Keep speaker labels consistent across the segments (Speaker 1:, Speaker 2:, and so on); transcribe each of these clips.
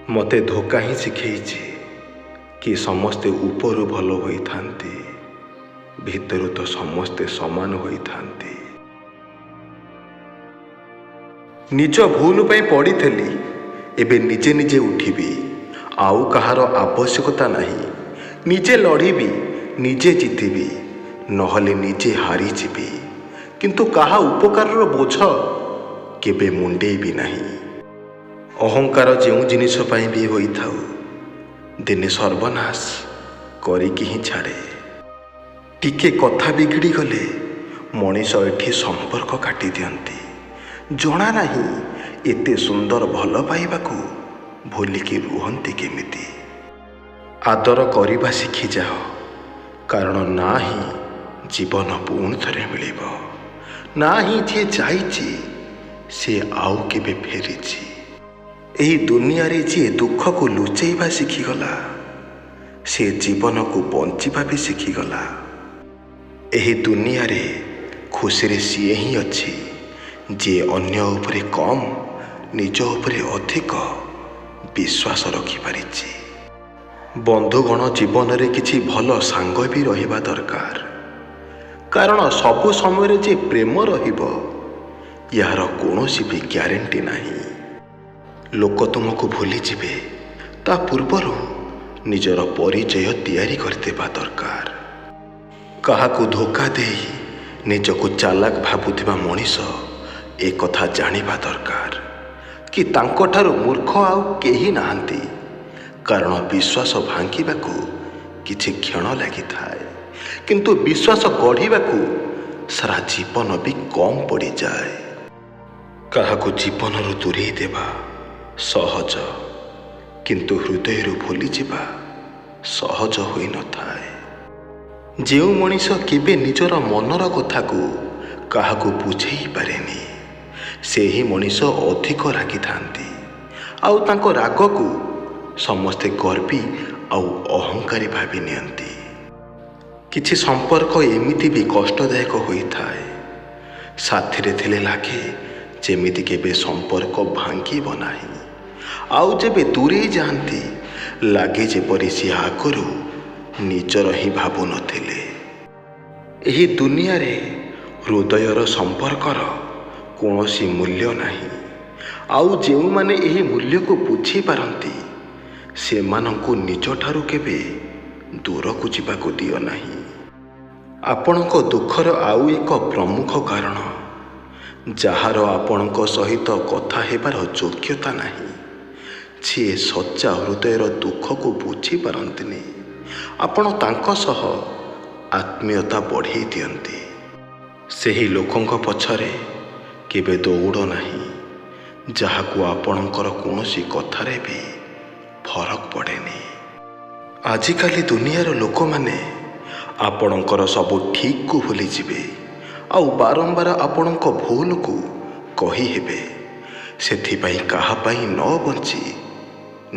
Speaker 1: ମୋତେ ଧୋକା ହିଁ ଶିଖେଇଛି କି ସମସ୍ତେ ଉପରୁ ଭଲ ହୋଇଥାନ୍ତି, ଭିତରୁ ତ ସମସ୍ତେ ସମାନ ହୋଇଥାନ୍ତି। ନିଜ ଭୁଲ ପାଇଁ ପଡ଼ିଥିଲି, ଏବେ ନିଜେ ନିଜେ ଉଠିବି। ଆଉ କାହାର ଆବଶ୍ୟକତା ନାହିଁ। ନିଜେ ଲଢ଼ିବି, ନିଜେ ଜିତିବି, ନହେଲେ ନିଜେ ହାରିଯିବି। କିନ୍ତୁ କାହା ଉପକାରର ବୋଝ କେବେ ମୁଣ୍ଡେଇବି ନାହିଁ। ଅହଙ୍କାର ଯେଉଁ ଜିନିଷ ପାଇଁ ବି ହୋଇଥାଉ, ଦିନେ ସର୍ବନାଶ କରିକି ହିଁ ଛାଡ଼େ। ଟିକେ କଥା ବିଗିଡ଼ି ଗଲେ ମଣିଷ ଏଠି ସମ୍ପର୍କ କାଟି ଦିଅନ୍ତି। ଜଣା ନାହିଁ ଏତେ ସୁନ୍ଦର ଭଲ ପାଇବାକୁ ଭୁଲିକି ରୁହନ୍ତି କେମିତି। ଆଦର କରିବା ଶିଖିଯାଅ, କାରଣ ନା ହିଁ ଜୀବନ ପୁଣି ଥରେ ମିଳିବ, ନା ହିଁ ଯିଏ ଯାଇଛି ସେ ଆଉ କେବେ ଫେରିଛି। ଏହି ଦୁନିଆରେ ଯିଏ ଦୁଃଖକୁ ଲୁଚେଇବା ଶିଖିଗଲା, ସେ ଜୀବନକୁ ବଞ୍ଚିବା ବି ଶିଖିଗଲା। ଏହି ଦୁନିଆରେ ଖୁସିରେ ସିଏ ହିଁ ଅଛି ଯିଏ ଅନ୍ୟ ଉପରେ କମ୍, ନିଜ ଉପରେ ଅଧିକ ବିଶ୍ୱାସ ରଖିପାରିଛି। ବନ୍ଧୁଗଣ, ଜୀବନରେ କିଛି ଭଲ ସାଙ୍ଗ ବି ରହିବା ଦରକାର, କାରଣ ସବୁ ସମୟରେ ଯେ ପ୍ରେମ ରହିବ ଏହାର କୌଣସି ବି ଗ୍ୟାରେଣ୍ଟି ନାହିଁ। ଲୋକ ତୁମକୁ ଭୁଲିଯିବେ, ତା ପୂର୍ବରୁ ନିଜର ପରିଚୟ ତିଆରି କରିଦେବା ଦରକାର। କାହାକୁ ଧୋକା ଦେଇ ନିଜକୁ ଚାଲାକ ଭାବୁଥିବା ମଣିଷ ଏକଥା ଜାଣିବା ଦରକାର କି ତାଙ୍କଠାରୁ ମୂର୍ଖ ଆଉ କେହି ନାହାନ୍ତି। କାରଣ ବିଶ୍ୱାସ ଭାଙ୍ଗିବାକୁ କିଛି କ୍ଷଣ ଲାଗିଥାଏ, କିନ୍ତୁ ବିଶ୍ୱାସ ଗଢ଼ିବାକୁ ସାରା ଜୀବନ ବି କମ୍ ପଡ଼ିଯାଏ। କାହାକୁ ଜୀବନରୁ ଦୂରେଇ ଦେବା ସହଜ, କିନ୍ତୁ ହୃଦୟରୁ ଭୁଲିଯିବା ସହଜ ହୋଇନଥାଏ। ଯେଉଁ ମଣିଷ କେବେ ନିଜର ମନର କଥାକୁ କାହାକୁ ବୁଝେଇ ପାରେନି, ସେହି ମଣିଷ ଅଧିକ ରାଗିଥାନ୍ତି। ଆଉ ତାଙ୍କ ରାଗକୁ ସମସ୍ତେ ଗର୍ବୀ ଆଉ ଅହଙ୍କାରୀ ଭାବି ନିଅନ୍ତି। କିଛି ସମ୍ପର୍କ ଏମିତି ବି କଷ୍ଟଦାୟକ ହୋଇଥାଏ, ସାଥିରେ ଥିଲେ ଲାଗେ ଯେମିତି କେବେ ସମ୍ପର୍କ ଭାଙ୍ଗିବ ନାହିଁ, ଆଉ ଯେବେ ଦୂରେଇ ଯାଆନ୍ତି ଲାଗେ ଯେପରି ସିଏ ଆଗରୁ ନିଜର ହିଁ ଭାବୁନଥିଲେ। ଏହି ଦୁନିଆରେ ହୃଦୟର ସମ୍ପର୍କର କୌଣସି ମୂଲ୍ୟ ନାହିଁ, ଆଉ ଯେଉଁମାନେ ଏହି ମୂଲ୍ୟକୁ ବୁଝିପାରନ୍ତି ସେମାନଙ୍କୁ ନିଜଠାରୁ କେବେ ଦୂରକୁ ଯିବାକୁ ଦିଅ ନାହିଁ। ଆପଣଙ୍କ ଦୁଃଖର ଆଉ ଏକ ପ୍ରମୁଖ କାରଣ, ଯାହାର ଆପଣଙ୍କ ସହିତ କଥା ହେବାର ଯୋଗ୍ୟତା ନାହିଁ, ଯିଏ ସଚ୍ଚା ହୃଦୟର ଦୁଃଖକୁ ବୁଝିପାରନ୍ତିନି, ଆପଣ ତାଙ୍କ ସହ ଆତ୍ମୀୟତା ବଢ଼େଇ ଦିଅନ୍ତି। ସେହି ଲୋକଙ୍କ ପଛରେ କେବେ ଦୌଡ଼ ନାହିଁ, ଯାହାକୁ ଆପଣଙ୍କର କୌଣସି କଥାରେ ବି ଫରକ ପଡ଼େନି। ଆଜିକାଲି ଦୁନିଆର ଲୋକମାନେ ଆପଣଙ୍କର ସବୁ ଠିକ୍କୁ ଭୁଲିଯିବେ ଆଉ ବାରମ୍ବାର ଆପଣଙ୍କ ଭୁଲକୁ କହିହେବେ। ସେଥିପାଇଁ କାହା ପାଇଁ ନ ବଞ୍ଚି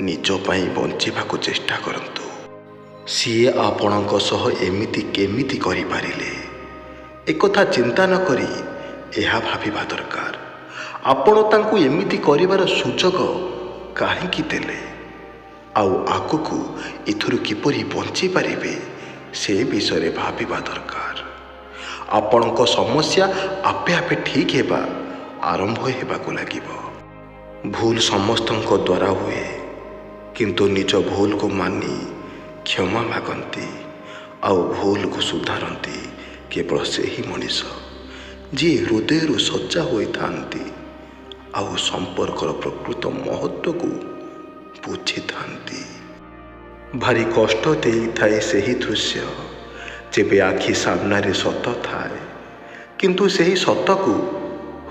Speaker 1: ନିଜ ପାଇଁ ବଞ୍ଚିବାକୁ ଚେଷ୍ଟା କରନ୍ତୁ। ସିଏ ଆପଣଙ୍କ ସହ ଏମିତି କେମିତି କରିପାରିଲେ, ଏକଥା ଚିନ୍ତା ନ କରି ଏହା ଭାବିବା ଦରକାର, ଆପଣ ତାଙ୍କୁ ଏମିତି କରିବାର ସୁଯୋଗ କାହିଁକି ଦେଲେ, ଆଉ ଆଗକୁ ଏଥିରୁ କିପରି ବଞ୍ଚିପାରିବେ ସେ ବିଷୟରେ ଭାବିବା ଦରକାର। ଆପଣଙ୍କ ସମସ୍ୟା ଆପେ ଆପେ ଠିକ୍ ହେବା ଆରମ୍ଭ ହେବାକୁ ଲାଗିବ। ଭୁଲ ସମସ୍ତଙ୍କ ଦ୍ୱାରା ହୁଏ, କିନ୍ତୁ ନିଜ ଭୁଲକୁ ମାନି କ୍ଷମା ମାଗନ୍ତି ଆଉ ଭୁଲକୁ ସୁଧାରନ୍ତି କେବଳ ସେହି ମଣିଷ ଯିଏ ହୃଦୟରୁ ସଚ୍ଚା ହୋଇଥାନ୍ତି ଆଉ ସମ୍ପର୍କର ପ୍ରକୃତ ମହତ୍ତ୍ୱକୁ ବୁଝିଥାନ୍ତି। ଭାରି କଷ୍ଟ ଦେଇଥାଏ ସେହି ଦୃଶ୍ୟ ଯେବେ ଆଖି ସାମ୍ନାରେ ସତ ଥାଏ, କିନ୍ତୁ ସେହି ସତକୁ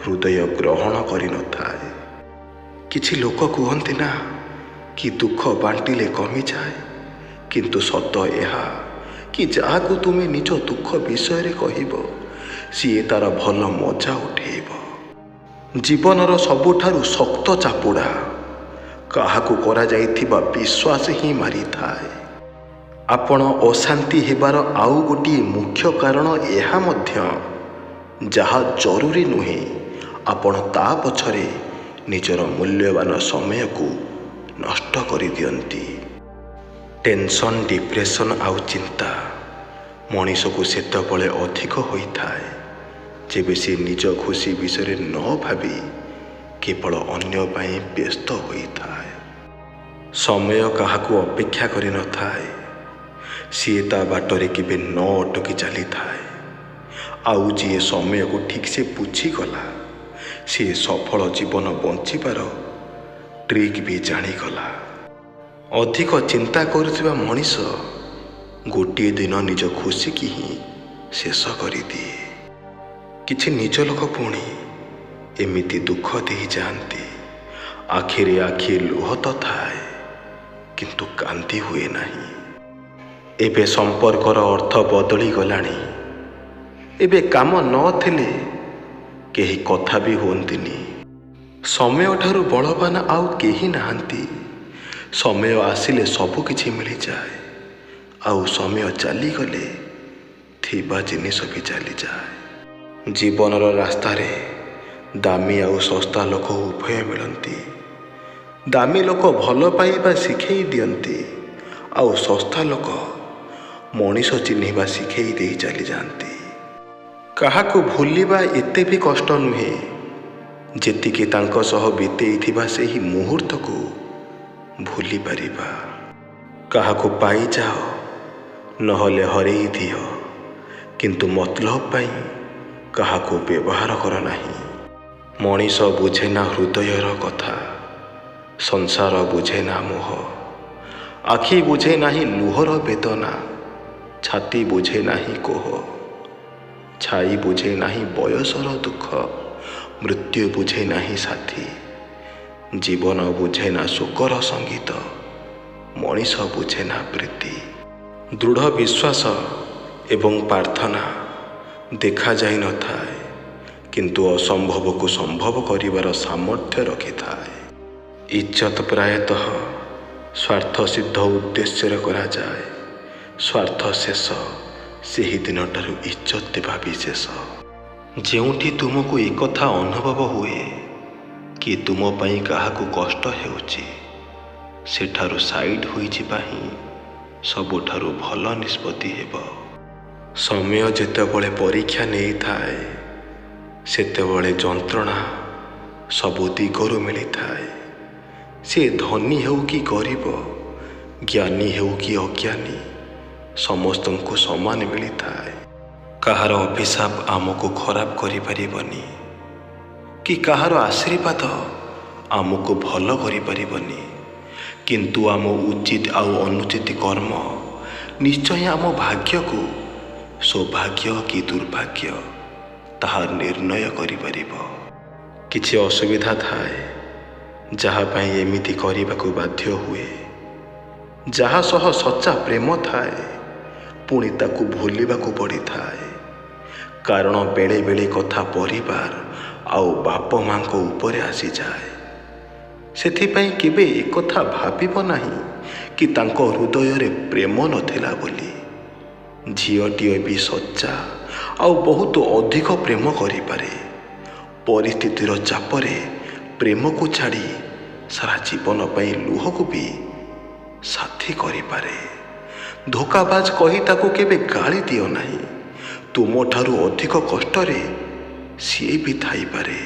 Speaker 1: ହୃଦୟ ଗ୍ରହଣ କରିନଥାଏ। କିଛି ଲୋକ କୁହନ୍ତି ନା କି ଦୁଃଖ ବାଣ୍ଟିଲେ କମିଯାଏ, କିନ୍ତୁ ସତ ଏହା କି ଯାହାକୁ ତୁମେ ନିଜ ଦୁଃଖ ବିଷୟରେ କହିବ ସିଏ ତାର ଭଲ ମଜା ଉଠେଇବ। ଜୀବନର ସବୁଠାରୁ ଶକ୍ତ ଚାପୁଡ଼ା କାହାକୁ କରାଯାଇଥିବା ବିଶ୍ୱାସ ହିଁ ମାରିଥାଏ। ଆପଣ ଅଶାନ୍ତି ହେବାର ଆଉ ଗୋଟିଏ ମୁଖ୍ୟ କାରଣ ଏହା ମଧ୍ୟ, ଯାହା ଜରୁରୀ ନୁହେଁ ଆପଣ ତା ପଛରେ ନିଜର ମୂଲ୍ୟବାନ ସମୟକୁ ନଷ୍ଟ କରିଦିଅନ୍ତି। ଟେନସନ୍, ଡିପ୍ରେସନ୍ ଆଉ ଚିନ୍ତା ମଣିଷକୁ ସେତେବେଳେ ଅଧିକ ହୋଇଥାଏ ଯେବେ ସେ ନିଜ ଖୁସି ବିଷୟରେ ନ ଭାବି କେବଳ ଅନ୍ୟ ପାଇଁ ବ୍ୟସ୍ତ ହୋଇଥାଏ। ସମୟ କାହାକୁ ଅପେକ୍ଷା କରିନଥାଏ। ସିଏ ତା ବାଟରେ କେବେ ନ ଅଟକି ଚାଲିଥାଏ। ଆଉ ଯିଏ ସମୟକୁ ଠିକ୍ସେ ବୁଝିଗଲା ସିଏ ସଫଳ ଜୀବନ ବଞ୍ଚିବାର ଟ୍ରିକ୍ ବି ଜାଣିଗଲା। ଅଧିକ ଚିନ୍ତା କରୁଥିବା ମଣିଷ ଗୋଟିଏ ଦିନ ନିଜ ଖୁସିକି ହିଁ ଶେଷ କରିଦିଏ। କିଛି ନିଜ ଲୋକ ପୁଣି ଏମିତି ଦୁଃଖ ଦେଇଯାଆନ୍ତି, ଆଖିରେ ଆଖି ଲୁହ ତ ଥାଏ କିନ୍ତୁ କାନ୍ଦି ହୁଏ ନାହିଁ। ଏବେ ସମ୍ପର୍କର ଅର୍ଥ ବଦଳିଗଲାଣି। ଏବେ କାମ ନଥିଲେ କେହି କଥା ବି ହୁଅନ୍ତିନି। ସମୟଠାରୁ ବଳବାନ ଆଉ କେହି ନାହାନ୍ତି। ସମୟ ଆସିଲେ ସବୁ କିଛି ମିଳିଯାଏ, ଆଉ ସମୟ ଚାଲିଗଲେ ଥିବା ଜିନିଷ ବି ଚାଲିଯାଏ। ଜୀବନର ରାସ୍ତାରେ ଦାମୀ ଆଉ ଶସ୍ତା ଲୋକ ଉଭୟ ମିଳନ୍ତି। ଦାମୀ ଲୋକ ଭଲ ପାଇବା ଶିଖେଇ ଦିଅନ୍ତି, ଆଉ ଶସ୍ତା ଲୋକ ମଣିଷ ଚିହ୍ନିବା ଶିଖେଇ ଦେଇ ଚାଲିଯାଆନ୍ତି। କାହାକୁ ଭୁଲିବା ଏତେ ବି କଷ୍ଟ ନୁହେଁ ଯେତିକି ତାଙ୍କ ସହ ବିତେଇଥିବା ସେହି ମୁହୂର୍ତ୍ତକୁ ଭୁଲି ପାରିବା। କାହାକୁ ପାଇଯାଅ ନହେଲେ ହରେଇ ଦିଅ, କିନ୍ତୁ ମତଲବ ପାଇଁ କାହାକୁ ବ୍ୟବହାର କର ନାହିଁ। ମଣିଷ ବୁଝେନା ହୃଦୟର କଥା, ସଂସାର ବୁଝେନା ମୋହ। ଆଖି ବୁଝେ ନାହିଁ ଲୁହର ବେଦନା, ଛାତି ବୁଝେ ନାହିଁ କୋହ। ଛାଇ ବୁଝେ ନାହିଁ ବୟସର ଦୁଃଖ, ମୃତ୍ୟୁ ବୁଝେ ନାହିଁ ସାଥୀ। ଜୀବନ ବୁଝେ ନା ଶୋକର ସଙ୍ଗୀତ, ମଣିଷ ବୁଝେ ନା ପ୍ରୀତି। ଦୃଢ଼ ବିଶ୍ୱାସ ଏବଂ ପ୍ରାର୍ଥନା ଦେଖାଯାଇନଥାଏ, କିନ୍ତୁ ଅସମ୍ଭବକୁ ସମ୍ଭବ କରିବାର ସାମର୍ଥ୍ୟ ରଖିଥାଏ। ଇଜ୍ଜତ ପ୍ରାୟତଃ ସ୍ୱାର୍ଥସିଦ୍ଧ ଉଦ୍ଦେଶ୍ୟରେ କରାଯାଏ। ସ୍ୱାର୍ଥ ଶେଷ ସେହି ଦିନଠାରୁ ଇଜ୍ଜତ ଦେବା ବିଶେଷ। ଯେଉଁଠି ତୁମକୁ ଏକଥା ଅନୁଭବ ହୁଏ କି ତୁମ ପାଇଁ କାହାକୁ କଷ୍ଟ ହେଉଛି, ସେଠାରୁ ସାଇଡ୍ ହୋଇଯିବା ହିଁ ସବୁଠାରୁ ଭଲ ନିଷ୍ପତ୍ତି ହେବ। ସମୟ ଯେତେବେଳେ ପରୀକ୍ଷା ନେଇଥାଏ ସେତେବେଳେ ଯନ୍ତ୍ରଣା ସବୁ ଦିଗରୁ ମିଳିଥାଏ। ସେ ଧନୀ ହେଉ କି ଗରିବ, ଜ୍ଞାନୀ ହେଉ କି ଅଜ୍ଞାନୀ, ସମସ୍ତଙ୍କୁ ସମାନ ମିଳିଥାଏ। କାହାର ଅଭିଶାପ ଆମକୁ ଖରାପ କରିପାରିବନି କି କାହାର ଆଶୀର୍ବାଦ ଆମକୁ ଭଲ କରିପାରିବନି, କିନ୍ତୁ ଆମ ଉଚିତ ଆଉ ଅନୁଚିତ କର୍ମ ନିଶ୍ଚୟ ଆମ ଭାଗ୍ୟକୁ ସୌଭାଗ୍ୟ କି ଦୁର୍ଭାଗ୍ୟ ତାହା ନିର୍ଣ୍ଣୟ କରିପାରିବ। କିଛି ଅସୁବିଧା ଥାଏ ଯାହା ପାଇଁ ଏମିତି କରିବାକୁ ବାଧ୍ୟ ହୁଏ। ଯାହା ସହ ସଚ୍ଚା ପ୍ରେମ ଥାଏ ପୁଣି ତାକୁ ଭୁଲିବାକୁ ପଡ଼ିଥାଏ, କାରଣ ବେଳେ ବେଳେ କଥା ପରିବାର ଆଉ ବାପ ମାଙ୍କ ଉପରେ ଆସିଯାଏ। ସେଥିପାଇଁ କେବେ ଏକଥା ଭାବିବ ନାହିଁ କି ତାଙ୍କ ହୃଦୟରେ ପ୍ରେମ ନଥିଲା ବୋଲି। ଝିଅଟିଏ ବି ସଚ୍ଚା ଆଉ ବହୁତ ଅଧିକ ପ୍ରେମ କରିପାରେ। ପରିସ୍ଥିତିର ଚାପରେ ପ୍ରେମକୁ ଛାଡ଼ି ସାରା ଜୀବନ ପାଇଁ ଲୁହକୁ ବି ସାଥୀ କରିପାରେ। ଧୋକାବାଜ କହି ତାକୁ କେବେ ଗାଳି ଦିଅ ନାହିଁ। ତୁମଠାରୁ ଅଧିକ କଷ୍ଟରେ ସିଏ ବି ଥାଇପାରେ।